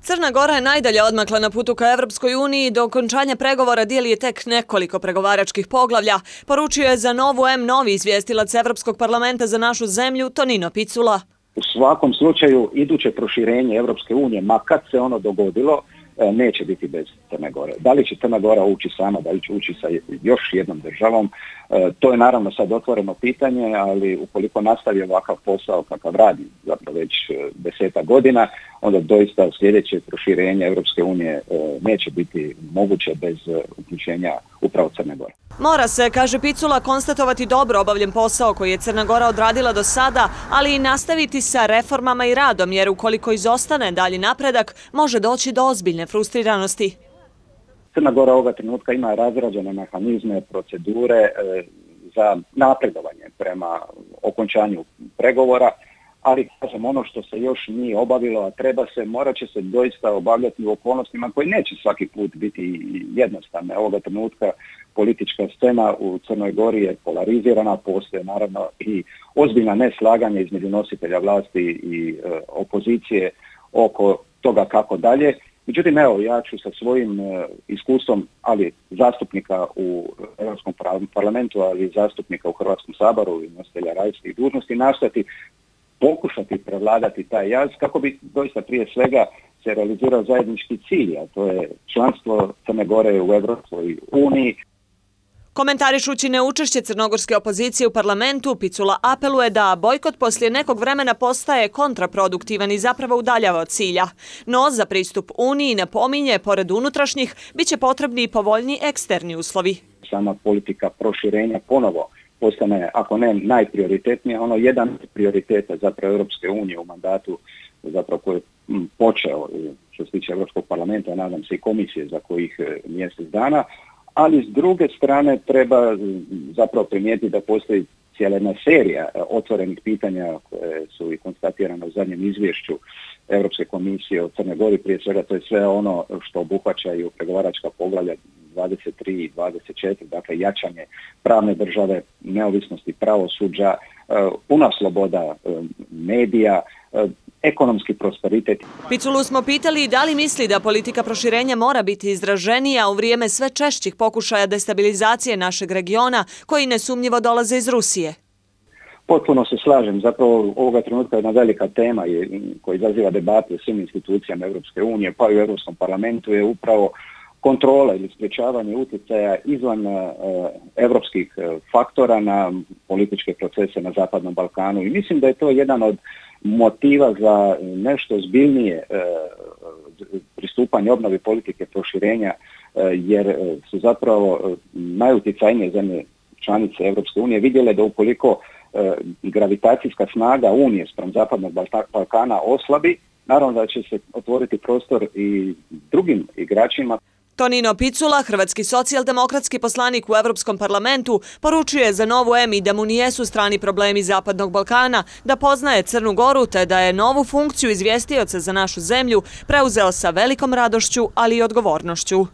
Crna Gora je najdalje odmakla na putu ka Evropskoj uniji, do okončanja pregovora dijeli je tek nekoliko pregovaračkih poglavlja, poručio je za Novu M novi izvjestilac Evropskog parlamenta za našu zemlju Tonino Picula. U svakom slučaju iduće proširenje Evropske unije, ma kad se ono dogodilo, neće biti bez Crne Gore. Da li će Crna Gora ući sama, da li će ući sa još jednom državom, to je naravno sad otvoreno pitanje, ali ukoliko nastavi ovakav posao kakav radi zapravo već 10 godina, onda doista sljedeće proširenje Evropske unije neće biti moguće bez uključenja upravo Crne Gore. Mora se, kaže Picula, konstatovati dobro obavljen posao koji je Crna Gora odradila do sada, ali i nastaviti sa reformama i radom, jer ukoliko izostane dalji napredak, može doći do ozbiljne frustriranosti. Crna Gora ovoga trenutka ima razrađene mehanizme, procedure za napredovanje prema okončanju pregovora, ali kažem, ono što se još nije obavilo, a morat će se doista obavljati u okolnostima koji neće svaki put biti jednostavne. Ovoga trenutka politička scena u Crnoj Gori je polarizirana, postoje naravno i ozbiljna neslaganja između nositelja vlasti i opozicije oko toga kako dalje. Međutim, evo, ja ću sa svojim iskustvom, ali zastupnika u Europskom parlamentu, ali i zastupnika u Hrvatskom saboru i nositelja različitih dužnosti, nastojati pokušati prevladati taj jaz kako bi doista prije svega se realizirao zajednički cilj, a to je članstvo Crne Gore u Europskoj uniji. Komentarišući neučešće crnogorske opozicije u parlamentu, Picula apeluje da bojkot poslije nekog vremena postaje kontraproduktivan i zapravo udaljava od cilja. No, za pristup Uniji, napominje, pored unutrašnjih, bit će potrebni i povoljni eksterni uslovi. Sama politika proširenja ponovo postane, ako ne najprioritetnija, ono jedan od prioriteta zapravo Europske unije u mandatu zapravo koji je počeo što se tiče Europskog parlamenta, nadam se i komisije za kojih mjesec dana, ali s druge strane treba zapravo primijetiti da postoji cijela jedna serija otvorenih pitanja koje su i konstatirane u zadnjem izvješću Europske komisije o Crnoj Gori. Prije svega to je sve ono što obuhvaćaju pregovaračka poglavlja 23 i 24, dakle jačanje pravne države, neovisnosti pravosuđa, puna sloboda medija, ekonomski prosperitet. Piculu smo pitali da li misli da politika proširenja mora biti izraženija u vrijeme sve češćih pokušaja destabilizacije našeg regiona, koji nesumnjivo dolaze iz Rusije. Potpuno se slažem. Zapravo ovoga trenutka jedna velika tema koja izaziva debate u svim institucijama Europske unije, pa i u Europskom parlamentu, je upravo kontrola ili sprječavanje utjecaja izvan europskih faktora na političke procese na Zapadnom Balkanu. I mislim da je to jedan od motiva za nešto zbiljnije pristupanje obnovi politike proširenja, jer su zapravo najutjecajnije zemlje članice Europske unije vidjele da ukoliko gravitacijska snaga Unije spram Zapadnog Balkana oslabi, naravno da će se otvoriti prostor i drugim igračima. Tonino Picula, hrvatski socijaldemokratski poslanik u Europskom parlamentu, poručuje za Novu M i da mu nijesu strani problemi Zapadnog Balkana, da poznaje Crnu Goru te da je novu funkciju izvjestioca za našu zemlju preuzeo sa velikom radošću, ali i odgovornošću.